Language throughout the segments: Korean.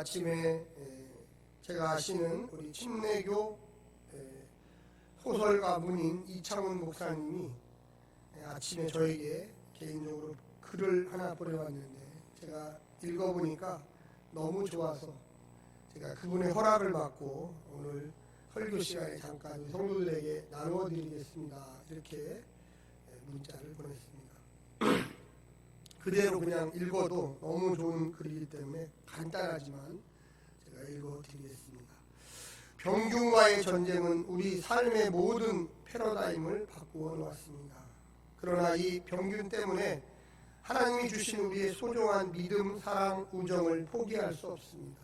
아침에 제가 아시는 우리 침례교 소설가 문인 이창훈 목사님이 아침에 저에게 개인적으로 글을 하나 보내왔는데 제가 읽어보니까 너무 좋아서 제가 그분의 허락을 받고 오늘 설교 시간에 잠깐 성도들에게 나누어 드리겠습니다. 이렇게 문자를 보냈습니다. 그대로 그냥 읽어도 너무 좋은 글이기 때문에 간단하지만 제가 읽어 드리겠습니다. 병균과의 전쟁은 우리 삶의 모든 패러다임을 바꾸어 놓았습니다. 그러나 이 병균 때문에 하나님이 주신 우리의 소중한 믿음, 사랑, 우정을 포기할 수 없습니다.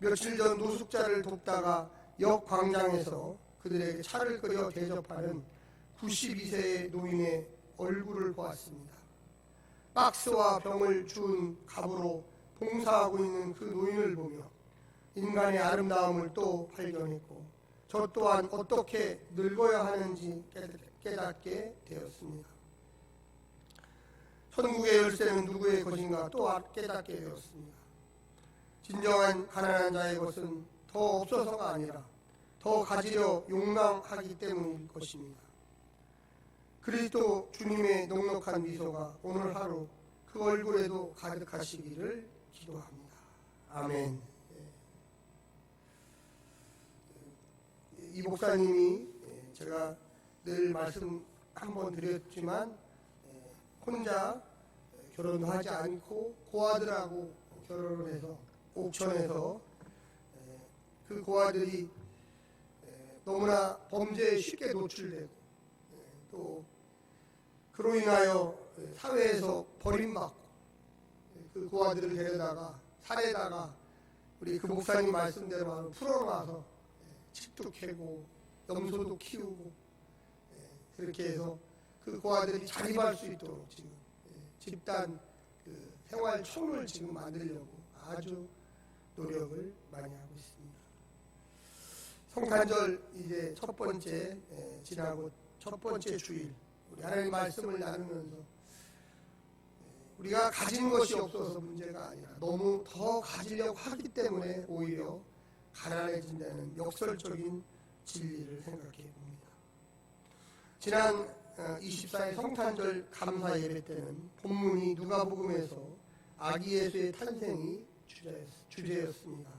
며칠 전 노숙자를 돕다가 역 광장에서 그들에게 차를 끓여 대접하는 92세의 노인의 얼굴을 보았습니다. 박스와 병을 주운 갑으로 봉사하고 있는 그 노인을 보며 인간의 아름다움을 또 발견했고 저 또한 어떻게 늙어야 하는지 깨닫게 되었습니다. 천국의 열쇠는 누구의 것인가 또 깨닫게 되었습니다. 진정한 가난한 자의 것은 더 없어서가 아니라 더 가지려 용감하기 때문일 것입니다. 그리스도 주님의 넉넉한 미소가 오늘 하루 그 얼굴에도 가득하시기를 기도합니다. 아멘. 이 목사님이 제가 늘 말씀 한번 드렸지만 혼자 결혼도 하지 않고 고아들하고 결혼을 해서 옥천에서 그 고아들이 너무나 범죄에 쉽게 노출되고 또 그로 인하여 사회에서 버림받고 그 고아들을 데려다가 살에다가 우리 그 목사님 말씀대로 풀어놔서 집도 캐고 염소도 키우고 그렇게 해서 그 고아들이 자립할 수 있도록 지금 집단 그 생활촌을 지금 만들려고 아주 노력을 많이 하고 있습니다. 성탄절 이제 첫 번째 지나고 첫 번째 주일 우리 하나님 말씀을 나누면서 우리가 가진 것이 없어서 문제가 아니라 너무 더 가지려고 하기 때문에 오히려 가난해진다는 역설적인 진리를 생각해 봅니다. 지난 24일 성탄절 감사 예배 때는 본문이 누가복음에서 아기 예수의 탄생이 주제였습니다.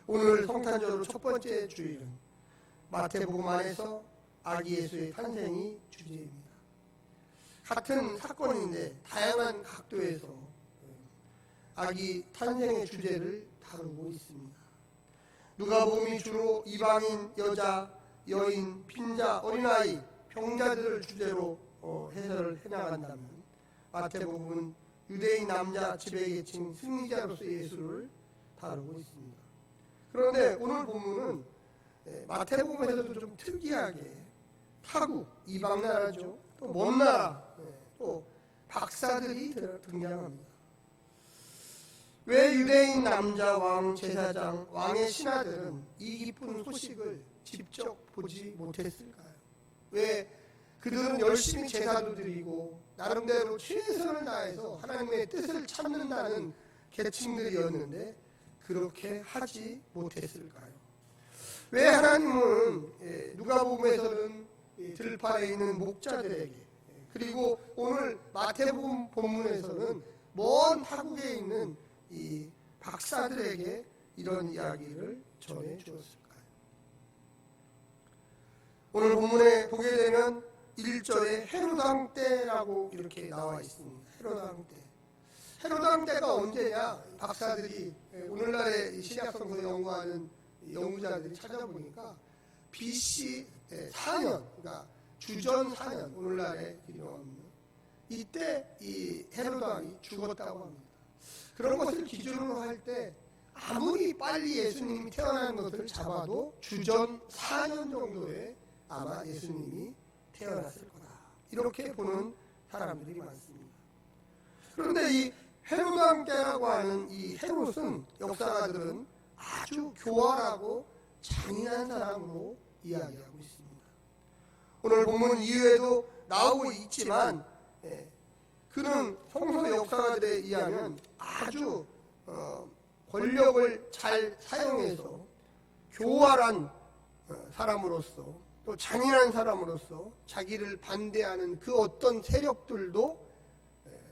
오늘 성탄절 첫 번째 주일은 마태복음 안에서 아기 예수의 탄생이 주제입니다. 같은 사건인데 다양한 각도에서 아기 탄생의 주제를 다루고 있습니다. 누가복음이 주로 이방인, 여자, 여인, 빈자, 어린아이, 병자들을 주제로 해설을 해나간다면 마태복음은 유대인 남자 지배계층 승리자로서 예수를 다루고 있습니다. 그런데 오늘 본문은 마태복음에서도 좀 특이하게 타국, 이방 나라죠. 또 먼 나라, 또 박사들이 등장합니다. 왜 유대인 남자 왕, 제사장, 왕의 신하들은 이 기쁜 소식을 직접 보지 못했을까요? 왜 그들은 열심히 제사도 드리고 나름대로 최선을 다해서 하나님의 뜻을 찾는다는 계층들이었는데 그렇게 하지 못했을까요? 왜 하나님은 누가복음에서는 들판에 있는 목자들에게 그리고 오늘 마태복음 본문에서는 먼 타국에 있는 이 박사들에게 이런 이야기를 전해 주었을까요? 오늘 본문에 보게 되면 1절에 헤로당 때라고 이렇게 나와 있습니다. 헤로당 때. 헤로당 때가 언제냐? 박사들이 오늘날의 신약성서 연구하는 연구자들이 찾아보니까 BC 4년, 그러니까 주전 4년, 오늘날의 기념합니다. 이때 이 헤로당이 죽었다고 합니다. 그런 것을 기준으로 할 때 아무리 빨리 예수님이 태어난 것을 잡아도 주전 4년 정도에 아마 예수님이 태어났을 거다. 이렇게 보는 사람들이 많습니다. 그런데 이 헤롯 때라고 하는 이 헤롯은 역사가들은 아주 교활하고 잔인한 사람으로 이야기하고 있습니다. 오늘 본문 이후에도 나오고 있지만 그는 성서 역사가들에 의하면 아주 권력을 잘 사용해서 교활한 사람으로서 또 잔인한 사람으로서 자기를 반대하는 그 어떤 세력들도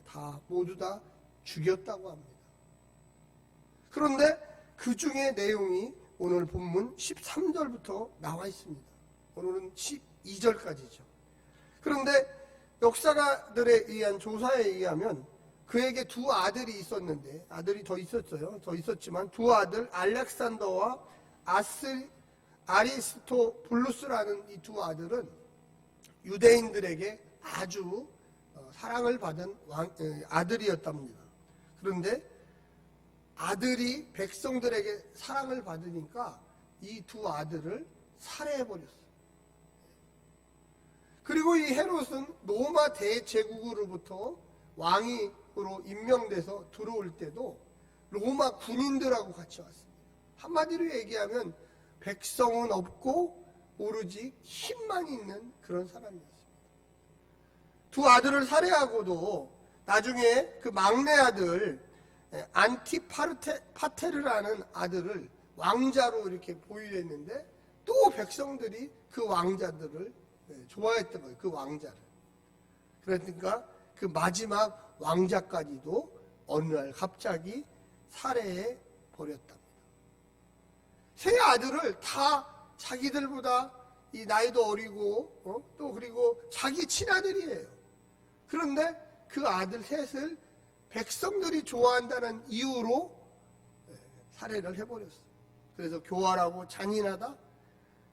다 모두 다 죽였다고 합니다. 그런데 그 중에 내용이 오늘 본문 13절부터 나와 있습니다. 오늘은 12절까지죠. 그런데 역사가들에 의한 조사에 의하면 그에게 두 아들이 있었는데, 아들이 더 있었어요. 더 있었지만 두 아들 알렉산더와 아리스토블루스라는 이 두 아들은 유대인들에게 아주 사랑을 받은 아들이었답니다. 그런데 아들이 백성들에게 사랑을 받으니까 이 두 아들을 살해해버렸어요. 그리고 이 헤롯은 로마 대제국으로부터 왕으로 임명돼서 들어올 때도 로마 군인들하고 같이 왔습니다. 한마디로 얘기하면 백성은 없고 오로지 힘만 있는 그런 사람이었습니다. 두 아들을 살해하고도 나중에 그 막내 아들 안티파테르라는 아들을 왕자로 이렇게 보유했는데 또 백성들이 그 왕자들을 좋아했던 거예요. 그 왕자를. 그러니까 그 마지막 왕자까지도 어느 날 갑자기 살해해 버렸답니다. 세 아들을 다 자기들보다 이 나이도 어리고 또 그리고 자기 친아들이에요. 그런데 그 아들 셋을 백성들이 좋아한다는 이유로 살해를 해버렸어요. 그래서 교활하고 잔인하다.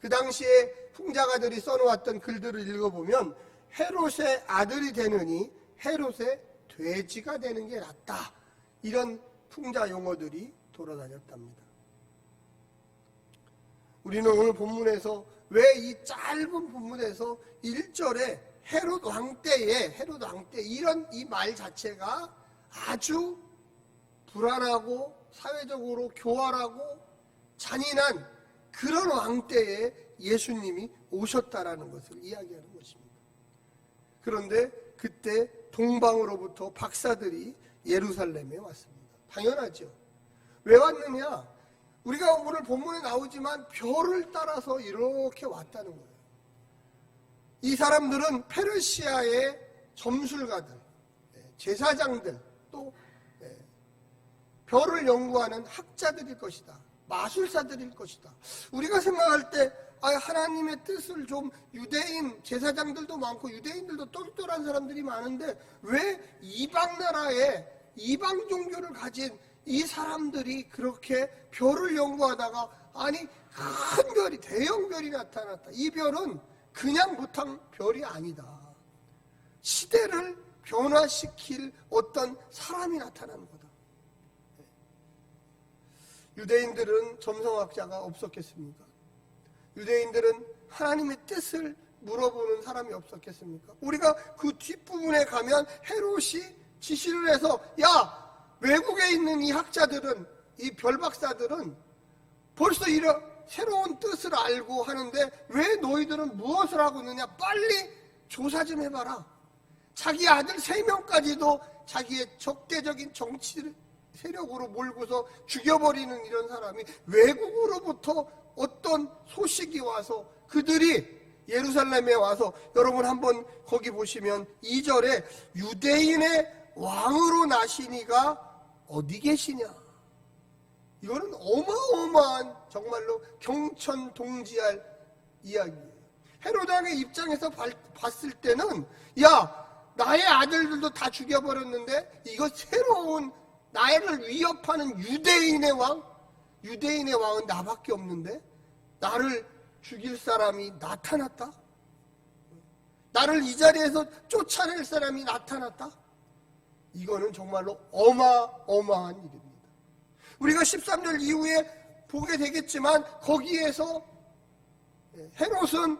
그 당시에 풍자가들이 써놓았던 글들을 읽어보면 헤롯의 아들이 되느니 헤롯의 돼지가 되는 게 낫다. 이런 풍자 용어들이 돌아다녔답니다. 우리는 오늘 본문에서 왜 이 짧은 본문에서 1절에 헤롯 왕 때 이런 이 말 자체가 아주 불안하고 사회적으로 교활하고 잔인한 그런 왕 때에 예수님이 오셨다라는 것을 이야기하는 것입니다. 그런데 그때 동방으로부터 박사들이 예루살렘에 왔습니다. 당연하죠. 왜 왔느냐? 우리가 오늘 본문에 나오지만 별을 따라서 이렇게 왔다는 거예요. 이 사람들은 페르시아의 점술가들, 제사장들, 또 별을 연구하는 학자들일 것이다. 마술사들일 것이다. 우리가 생각할 때 하나님의 뜻을 좀 유대인 제사장들도 많고 유대인들도 똘똘한 사람들이 많은데 왜 이방 나라에 이방 종교를 가진 이 사람들이 그렇게 별을 연구하다가 큰 별이 대형 별이 나타났다. 이 별은 그냥 못한 별이 아니다. 시대를 변화시킬 어떤 사람이 나타나는 거다. 유대인들은 점성학자가 없었겠습니까? 유대인들은 하나님의 뜻을 물어보는 사람이 없었겠습니까? 우리가 그 뒷부분에 가면 헤롯이 지시를 해서 외국에 있는 이 학자들은 이 별박사들은 벌써 이런 새로운 뜻을 알고 하는데 왜 너희들은 무엇을 하고 있느냐? 빨리 조사 좀 해봐라. 자기 아들 3명까지도 자기의 적대적인 정치 세력으로 몰고서 죽여버리는 이런 사람이 외국으로부터 어떤 소식이 와서 그들이 예루살렘에 와서 여러분 한번 거기 보시면 2절에 유대인의 왕으로 나시니가 어디 계시냐? 이거는 어마어마한 정말로 경천동지할 이야기예요. 헤롯 왕의 입장에서 봤을 때는 나의 아들들도 다 죽여버렸는데 이거 새로운 나를 위협하는 유대인의 왕은 나밖에 없는데 나를 죽일 사람이 나타났다? 나를 이 자리에서 쫓아낼 사람이 나타났다? 이거는 정말로 어마어마한 일입니다. 우리가 13절 이후에 보게 되겠지만 거기에서 헤롯은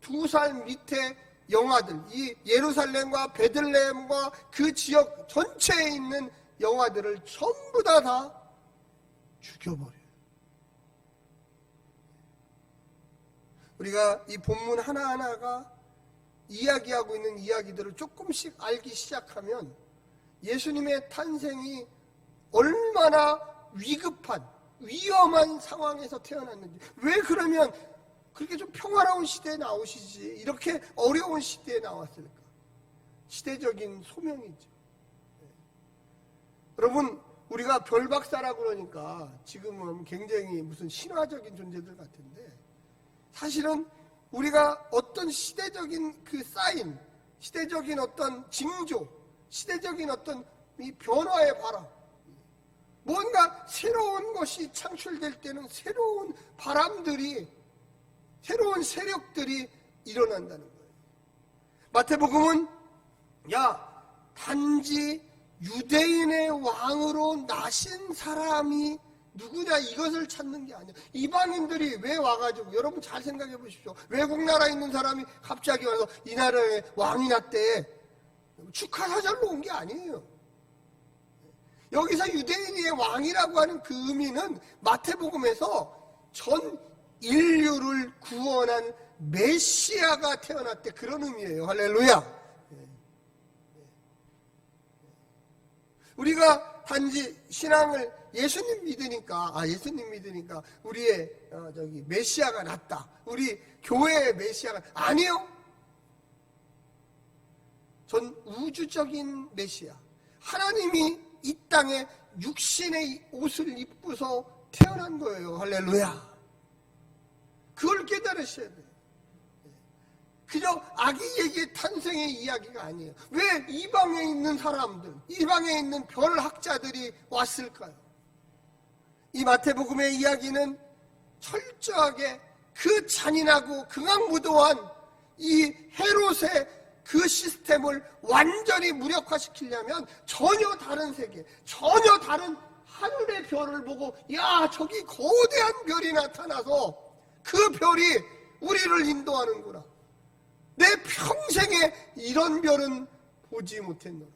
2살 밑에 영아들, 이 예루살렘과 베들레헴과 그 지역 전체에 있는 영아들을 전부 다 죽여버려요. 우리가 이 본문 하나하나가 이야기하고 있는 이야기들을 조금씩 알기 시작하면 예수님의 탄생이 얼마나 위급한 위험한 상황에서 태어났는지, 왜 그러면 그렇게 좀 평화로운 시대에 나오시지 이렇게 어려운 시대에 나왔을까? 시대적인 소명이죠. 여러분, 우리가 별박사라고 그러니까 지금은 굉장히 무슨 신화적인 존재들 같은데, 사실은 우리가 어떤 시대적인 그 사인, 시대적인 어떤 징조, 시대적인 어떤 이 변화의 바람, 뭔가 새로운 것이 창출될 때는 새로운 바람들이, 새로운 세력들이 일어난다는 거예요. 마태복음은 단지 유대인의 왕으로 나신 사람이 누구냐 이것을 찾는 게 아니야. 이방인들이 왜 와가지고, 여러분 잘 생각해 보십시오. 외국 나라에 있는 사람이 갑자기 와서 이 나라에 왕이 났대, 축하 사절로 온 게 아니에요. 여기서 유대인의 왕이라고 하는 그 의미는 마태복음에서 전 인류를 구원한 메시아가 태어났대, 그런 의미예요. 할렐루야. 우리가 단지 신앙을 예수님 믿으니까 우리의 메시아가 났다, 우리 교회의 메시아가, 아니요. 전 우주적인 메시아, 하나님이 이 땅에 육신의 옷을 입고서 태어난 거예요. 할렐루야. 그걸 깨달으셔야 돼요. 그저 아기에게 탄생의 이야기가 아니에요. 왜 이방에 있는 사람들, 이방에 있는 별학자들이 왔을까요? 이 마태복음의 이야기는 철저하게 그 잔인하고 극악무도한 이 헤롯의 그 시스템을 완전히 무력화시키려면 전혀 다른 세계, 전혀 다른 하늘의 별을 보고, 저기 거대한 별이 나타나서 그 별이 우리를 인도하는구나, 내 평생에 이런 별은 보지 못했노라.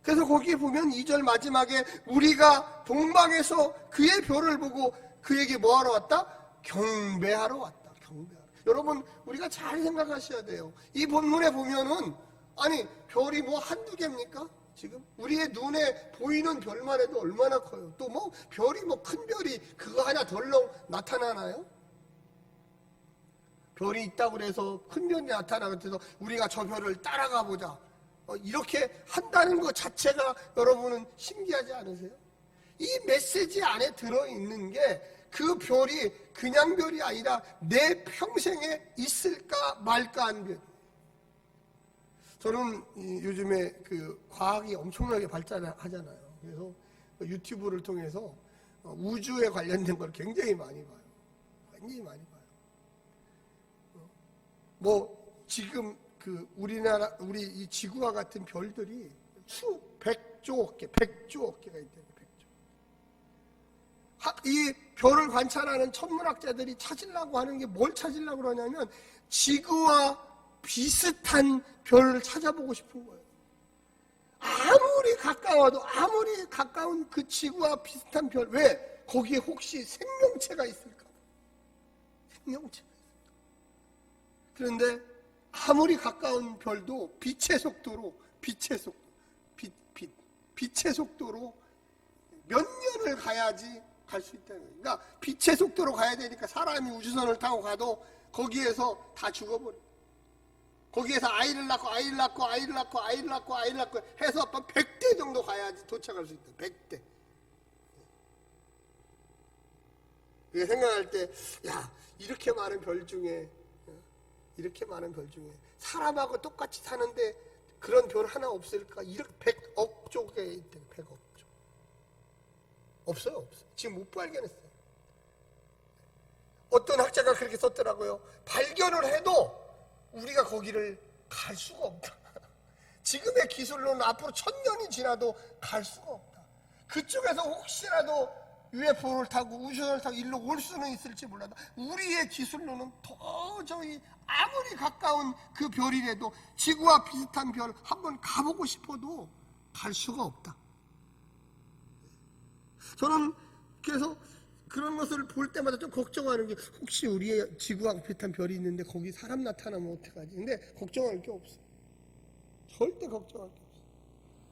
그래서 거기에 보면 2절 마지막에 우리가 동방에서 그의 별을 보고 그에게 뭐하러 왔다? 경배하러 왔다. 경배하러. 여러분, 우리가 잘 생각하셔야 돼요. 이 본문에 보면은, 아니 별이 뭐 한두 개입니까? 지금 우리의 눈에 보이는 별만 해도 얼마나 커요. 또 뭐 별이 뭐 큰 별이 그거 하나 덜렁 나타나나요? 별이 있다고 해서 큰 별이 나타나서 우리가 저 별을 따라가 보자, 이렇게 한다는 것 자체가 여러분은 신기하지 않으세요? 이 메시지 안에 들어있는 게 그 별이 그냥 별이 아니라 내 평생에 있을까 말까 한 별. 저는 요즘에 그 과학이 엄청나게 발달하잖아요. 그래서 유튜브를 통해서 우주에 관련된 걸 굉장히 많이 봐요. 굉장히 많이 봐요. 뭐 지금 그 우리나라, 우리 이 지구와 같은 별들이 수 100조 개, 100조 개가 있대요. 100조. 이 별을 관찰하는 천문학자들이 찾으려고 하는 게 뭘 찾으려고 그러냐면 지구와 비슷한 별을 찾아보고 싶은 거예요. 아무리 가까워도, 아무리 가까운 그 지구와 비슷한 별, 왜? 거기에 혹시 생명체가 있을까? 생명체가 있을까? 그런데 아무리 가까운 별도 빛의 속도로 몇 년을 가야지 갈 수 있다는 거예요. 그러니까 빛의 속도로 가야 되니까 사람이 우주선을 타고 가도 거기에서 다 죽어버려요. 거기에서 아이를 낳고 해서 100대 정도 가야지 도착할 수 있다. 100대. 그게 생각할 때, 이렇게 많은 별 중에 사람하고 똑같이 사는데 그런 별 하나 없을까? 이렇게 100억 쪽에 있대. 100억 쪽. 없어요. 지금 못 발견했어요. 어떤 학자가 그렇게 썼더라고요. 발견을 해도 우리가 거기를 갈 수가 없다. 지금의 기술로는 앞으로 1000년이 지나도 갈 수가 없다. 그쪽에서 혹시라도 UFO를 타고 우주선을 타고 일로 올 수는 있을지 몰라도 우리의 기술로는 도저히 아무리 가까운 그 별이라도 지구와 비슷한 별 한번 가보고 싶어도 갈 수가 없다. 저는 그래서 그런 것을 볼 때마다 좀 걱정하는 게, 혹시 우리의 지구와 비슷한 별이 있는데 거기 사람 나타나면 어떡하지? 근데 걱정할 게 없어. 절대 걱정할 게 없어.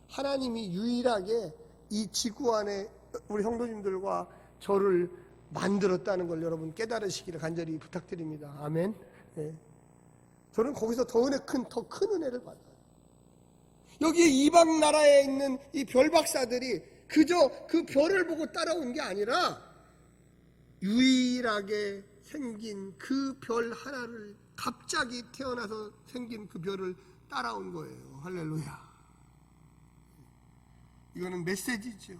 하나님이 유일하게 이 지구 안에 우리 성도님들과 저를 만들었다는 걸 여러분 깨달으시기를 간절히 부탁드립니다. 아멘. 예. 저는 거기서 더 큰 은혜를 받아요. 여기 이방 나라에 있는 이 별 박사들이 그저 그 별을 보고 따라온 게 아니라 유일하게 생긴 그 별 하나를, 갑자기 태어나서 생긴 그 별을 따라온 거예요. 할렐루야. 이거는 메시지죠.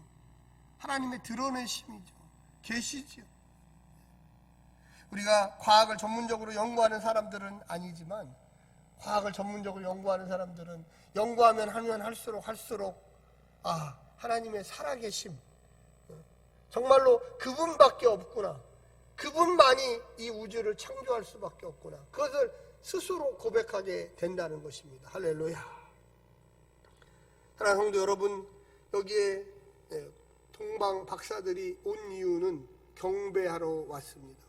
하나님의 드러내심이죠. 계시죠. 우리가 과학을 전문적으로 연구하는 사람들은 아니지만, 과학을 전문적으로 연구하는 사람들은 연구하면 하면 할수록 하나님의 살아계심, 정말로 그분밖에 없구나, 그분만이 이 우주를 창조할 수밖에 없구나, 그것을 스스로 고백하게 된다는 것입니다. 할렐루야. 사랑하는 성도 여러분, 여기에 동방 박사들이 온 이유는 경배하러 왔습니다.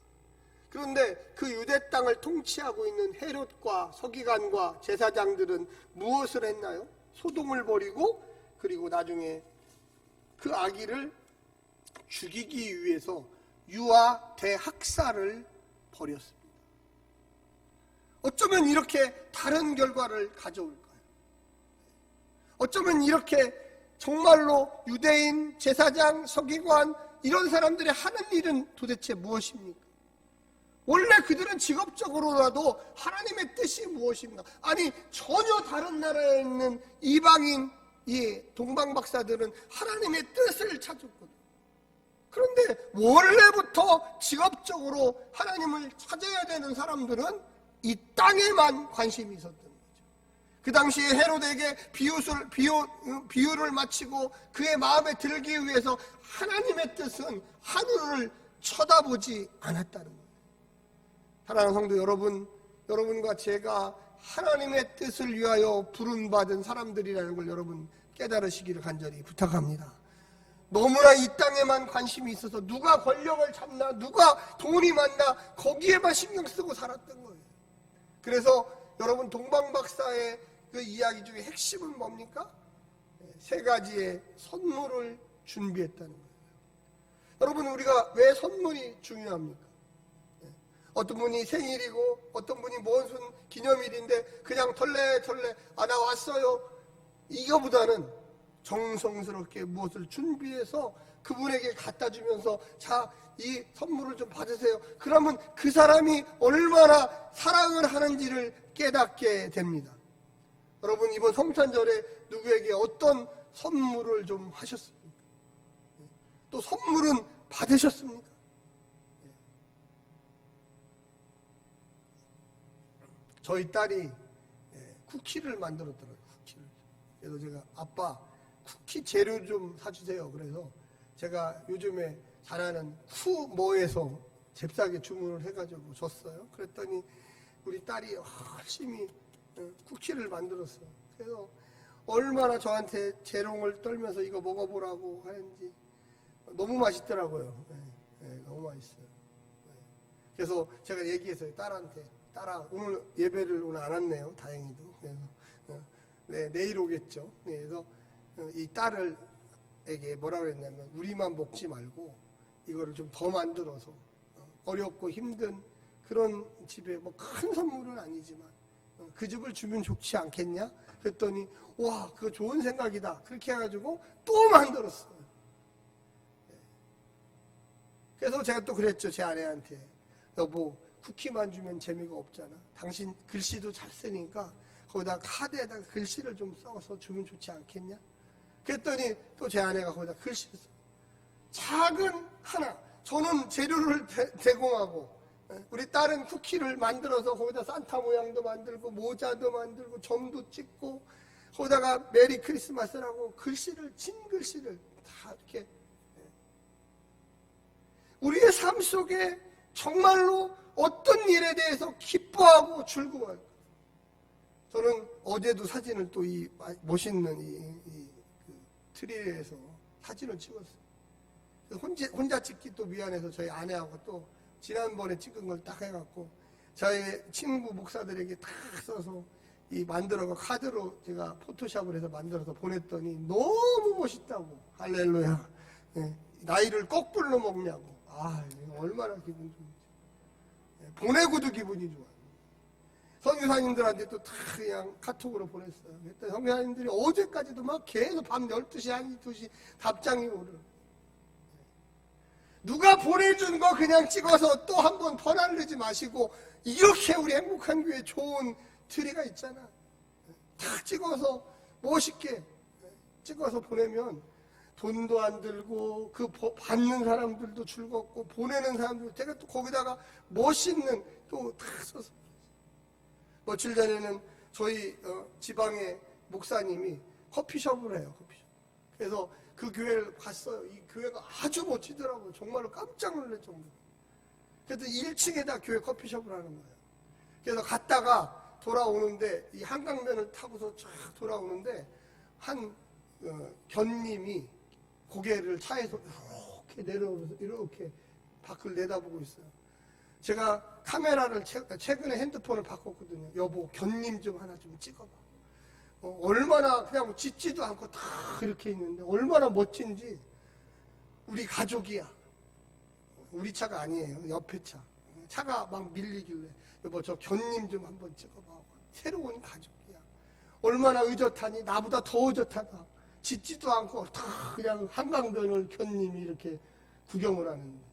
그런데 그 유대 땅을 통치하고 있는 헤롯과 서기관과 제사장들은 무엇을 했나요? 소동을 벌이고, 그리고 나중에 그 아기를 죽이기 위해서 유아 대학살을 벌였습니다. 어쩌면 이렇게 다른 결과를 가져올까요? 어쩌면 이렇게 정말로 유대인, 제사장, 서기관 이런 사람들이 하는 일은 도대체 무엇입니까? 원래 그들은 직업적으로라도 하나님의 뜻이 무엇인가? 아니, 전혀 다른 나라에 있는 이방인 이 동방 박사들은 하나님의 뜻을 찾았거든요. 그런데 원래부터 직업적으로 하나님을 찾아야 되는 사람들은 이 땅에만 관심이 있었던 거죠. 그 당시에 헤롯에게 비유를 마치고 그의 마음에 들기 위해서 하나님의 뜻은 하늘을 쳐다보지 않았다는 거예요. 사랑하는 성도 여러분, 여러분과 제가 하나님의 뜻을 위하여 부름받은 사람들이라는 걸 여러분 깨달으시기를 간절히 부탁합니다. 너무나 이 땅에만 관심이 있어서 누가 권력을 잡나, 누가 돈이 많나, 거기에만 신경 쓰고 살았던 거예요. 그래서 여러분, 동방박사의 그 이야기 중에 핵심은 뭡니까? 3가지의 선물을 준비했다는 거예요. 여러분, 우리가 왜 선물이 중요합니까? 어떤 분이 생일이고 어떤 분이 무슨 기념일인데 그냥 털레 나 왔어요, 이거보다는 정성스럽게 무엇을 준비해서 그분에게 갖다 주면서 자, 이 선물을 좀 받으세요. 그러면 그 사람이 얼마나 사랑을 하는지를 깨닫게 됩니다. 여러분, 이번 성탄절에 누구에게 어떤 선물을 좀 하셨습니까? 또 선물은 받으셨습니까? 저희 딸이 쿠키를 만들었더라고요. 쿠키를. 그래서 제가 아빠 쿠키 재료 좀 사주세요. 그래서 제가 요즘에 잘하는 쿠모에서 잽싸게 주문을 해가지고 줬어요. 그랬더니 우리 딸이 열심히 쿠키를 만들었어요. 그래서 얼마나 저한테 재롱을 떨면서 이거 먹어보라고 하는지 너무 맛있더라고요. 너무 맛있어요. 그래서 제가 얘기했어요. 딸한테. 딸아, 오늘 예배를 오늘 안 왔네요. 다행히도. 그래서 내일 오겠죠. 그래서 이 딸에게 뭐라 그랬냐면, 우리만 먹지 말고 이거를 좀 더 만들어서 어렵고 힘든 그런 집에 뭐 큰 선물은 아니지만 그 집을 주면 좋지 않겠냐? 그랬더니 와, 그거 좋은 생각이다. 그렇게 해가지고 또 만들었어요. 그래서 제가 또 그랬죠. 제 아내한테. 여보, 쿠키만 주면 재미가 없잖아. 당신 글씨도 잘 쓰니까 거기다 카드에다가 글씨를 좀 써서 주면 좋지 않겠냐? 그랬더니 또 제 아내가 거기다 글씨를 써. 작은 하나. 저는 재료를 제공하고 우리 딸은 쿠키를 만들어서 거기다 산타 모양도 만들고 모자도 만들고 점도 찍고 거기다가 메리 크리스마스라고 글씨를, 찐글씨를 다 이렇게. 우리의 삶 속에 정말로 어떤 일에 대해서 기뻐하고 즐거워할까? 저는 어제도 사진을 또 이 멋있는 그 트리에서 사진을 찍었어요. 혼자 찍기 또 미안해서 저희 아내하고 또 지난번에 찍은 걸 딱 해갖고 저희 친구 목사들에게 딱 써서 이 만들어서 카드로 제가 포토샵을 해서 만들어서 보냈더니 너무 멋있다고. 할렐루야. 나이를 거꾸로 먹냐고. 얼마나 기분 좋은지. 보내고도 기분이 좋아요. 선교사님들한테 또 다 그냥 카톡으로 보냈어요. 그때 선교사님들이 어제까지도 막 계속 밤 12시, 1시, 2시 답장이 오르. 누가 보내준 거 그냥 찍어서 또 한 번 퍼날르지 마시고, 이렇게 우리 행복한 교회 좋은 트리가 있잖아. 다 찍어서 멋있게 찍어서 보내면 돈도 안 들고 그 받는 사람들도 즐겁고 보내는 사람들도, 제가 또 거기다가 멋있는 또 다 써서. 며칠 전에는 저희 지방의 목사님이 커피숍을 해요. 커피숍. 그래서 그 교회를 갔어요. 이 교회가 아주 멋지더라고요. 정말로 깜짝 놀랄 정도로. 그래서 1층에다 교회 커피숍을 하는 거예요. 그래서 갔다가 돌아오는데, 이 한강변을 타고서 쫙 돌아오는데, 한 견님이 고개를 차에서 이렇게 내려오면서 이렇게 밖을 내다보고 있어요. 제가 카메라를 최근에 핸드폰을 바꿨거든요. 여보, 견님 좀 하나 좀 찍어봐. 얼마나 그냥 뭐 짖지도 않고 다 이렇게 있는데 얼마나 멋진지. 우리 가족이야. 우리 차가 아니에요. 옆에 차. 차가 막 밀리길래, 여보 저 견님 좀 한번 찍어봐. 새로운 가족이야. 얼마나 의젓하니. 나보다 더 의젓하다. 짖지도 않고 다 그냥 한강변을 견님이 이렇게 구경을 하는데,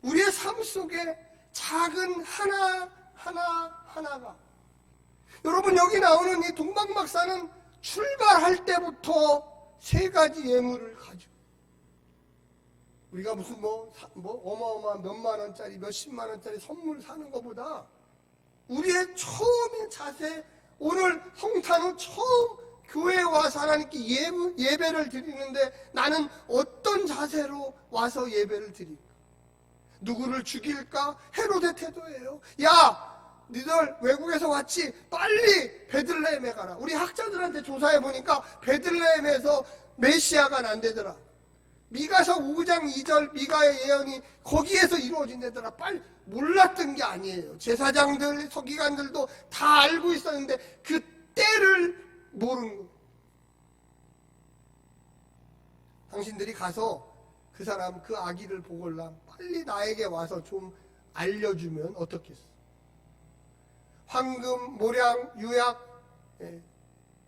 우리의 삶 속에 작은 하나가, 여러분 여기 나오는 이 동방박사는 출발할 때부터 3가지 예물을 가지고, 우리가 무슨 뭐 어마어마한 몇만 원짜리 몇십만 원짜리 선물 사는 것보다 우리의 처음의 자세, 오늘 성탄 후 처음 교회에 와서 하나님께 예배를 드리는데 나는 어떤 자세로 와서 예배를 드릴까? 누구를 죽일까? 헤로데 태도예요. 야, 니들 외국에서 왔지? 빨리 베들레헴에 가라. 우리 학자들한테 조사해 보니까 베들레헴에서 메시아가 난대더라. 미가서 5장 2절 미가의 예언이 거기에서 이루어진대더라. 빨리. 몰랐던 게 아니에요. 제사장들, 서기관들도 다 알고 있었는데 그 때를 모르는 거예요. 당신들이 가서 그 사람, 그 아기를 보걸라 빨리 나에게 와서 좀 알려주면 어떻겠어? 황금, 모량, 유약,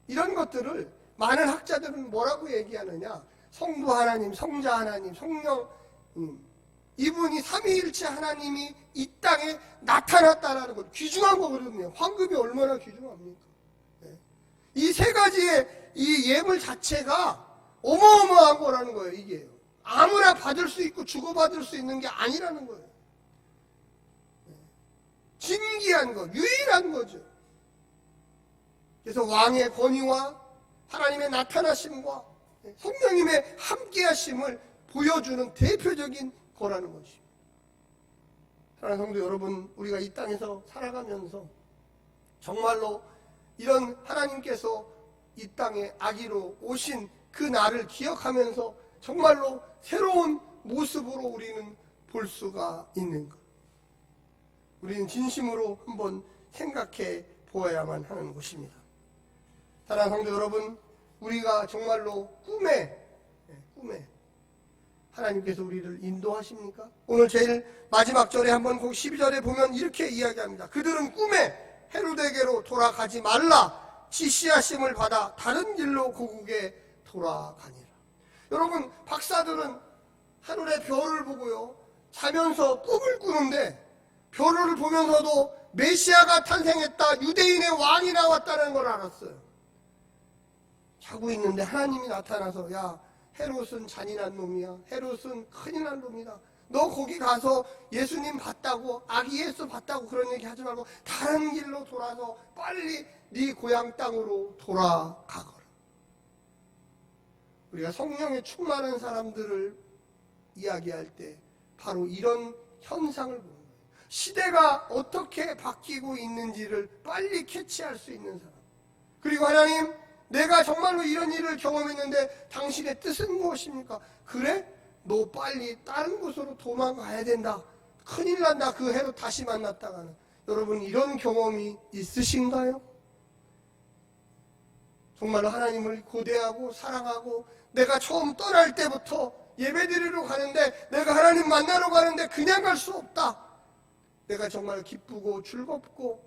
이런 것들을 많은 학자들은 뭐라고 얘기하느냐? 성부 하나님, 성자 하나님, 성령, 이분이 삼위일체 하나님이 이 땅에 나타났다라는 것, 귀중한 거거든요. 황금이 얼마나 귀중합니까? 이 3가지의 이 예물 자체가 어마어마한 거라는 거예요. 이게 아무나 받을 수 있고 주고받을 수 있는 게 아니라는 거예요. 진귀한 것, 유일한 거죠. 그래서 왕의 권위와 하나님의 나타나심과 성령님의 함께하심을 보여주는 대표적인 거라는 것입니다. 사랑하는 성도 여러분, 우리가 이 땅에서 살아가면서 정말로 이런 하나님께서 이 땅에 아기로 오신 그 날을 기억하면서 정말로 새로운 모습으로 우리는 볼 수가 있는 것. 우리는 진심으로 한번 생각해 보아야만 하는 것입니다. 사랑하는 성도 여러분, 우리가 정말로 꿈에 하나님께서 우리를 인도하십니까? 오늘 제일 마지막 절에 한번 12절에 보면 이렇게 이야기합니다. 그들은 꿈에 헤로데게로 돌아가지 말라 지시하심을 받아 다른 길로 고국에 돌아가니라. 여러분, 박사들은 하늘의 별을 보고요, 자면서 꿈을 꾸는데 별을 보면서도 메시아가 탄생했다, 유대인의 왕이 나왔다는 걸 알았어요. 자고 있는데 하나님이 나타나서, 야, 헤롯은 잔인한 놈이야. 헤롯은 큰일 난 놈이다. 너 거기 가서 예수님 봤다고, 아기 예수 봤다고 그런 얘기 하지 말고 다른 길로 돌아서 빨리 네 고향 땅으로 돌아가거라. 우리가 성령에 충만한 사람들을 이야기할 때 바로 이런 현상을 보는 거예요. 시대가 어떻게 바뀌고 있는지를 빨리 캐치할 수 있는 사람. 그리고 하나님, 내가 정말로 이런 일을 경험했는데 당신의 뜻은 무엇입니까? 그래? 너 빨리 다른 곳으로 도망가야 된다. 큰일 난다. 그 해로 다시 만났다가는. 여러분, 이런 경험이 있으신가요? 정말로 하나님을 고대하고 사랑하고, 내가 처음 떠날 때부터 예배드리러 가는데, 내가 하나님 만나러 가는데 그냥 갈 수 없다. 내가 정말 기쁘고 즐겁고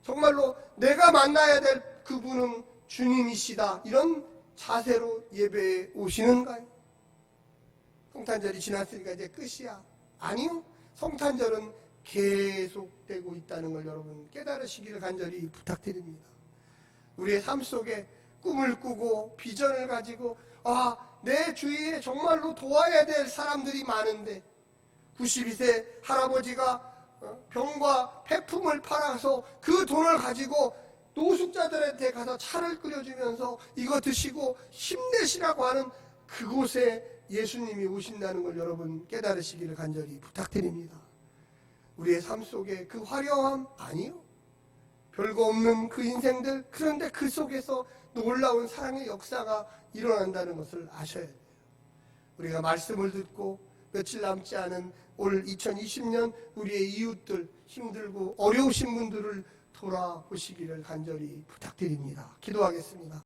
정말로 내가 만나야 될 그분은 주님이시다, 이런 자세로 예배에 오시는가요? 성탄절이 지났으니까 이제 끝이야. 아니요. 성탄절은 계속되고 있다는 걸 여러분 깨달으시기를 간절히 부탁드립니다. 우리의 삶 속에 꿈을 꾸고 비전을 가지고, 내 주위에 정말로 도와야 될 사람들이 많은데, 92세 할아버지가 병과 폐품을 팔아서 그 돈을 가지고 노숙자들한테 가서 차를 끓여주면서 이거 드시고 힘내시라고 하는 그곳에 예수님이 오신다는 걸 여러분 깨달으시기를 간절히 부탁드립니다. 우리의 삶 속에 그 화려함, 아니요. 별거 없는 그 인생들, 그런데 그 속에서 놀라운 사랑의 역사가 일어난다는 것을 아셔야 돼요. 우리가 말씀을 듣고 며칠 남지 않은 올 2020년 우리의 이웃들, 힘들고 어려우신 분들을 돌아보시기를 간절히 부탁드립니다. 기도하겠습니다.